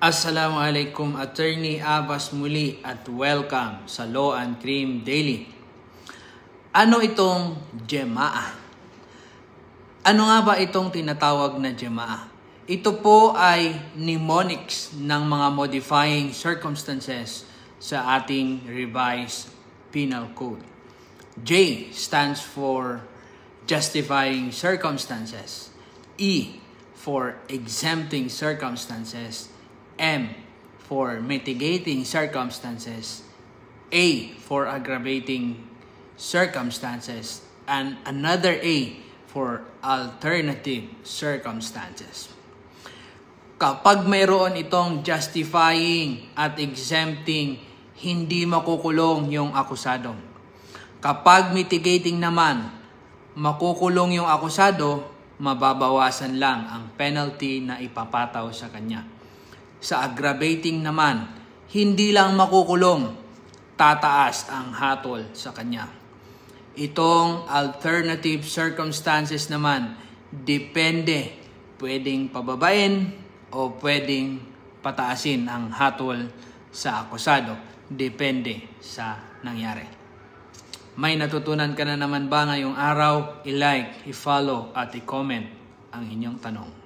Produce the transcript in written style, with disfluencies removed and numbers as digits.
Assalamualaikum, Attorney Abbas muli at welcome sa Law and Crime Daily. Ano itong Jemaah? Ano nga ba itong tinatawag na Jemaah? Ito po ay mnemonics ng mga modifying circumstances sa ating revised penal code. J stands for justifying circumstances. E for exempting circumstances. M for mitigating circumstances, A for aggravating circumstances, and another A for alternative circumstances. Kapag mayroon itong justifying at exempting, hindi makukulong yung akusado. Kapag mitigating naman, makukulong yung akusado, mababawasan lang ang penalty na ipapataw sa kanya. Sa aggravating naman, hindi lang makukulong, tataas ang hatol sa kanya. Itong alternative circumstances naman, depende, pwedeng pababain o pwedeng pataasin ang hatol sa akusado. Depende sa nangyari. May natutunan ka na naman ba ngayong araw? I-like, i-follow at i-comment ang inyong tanong.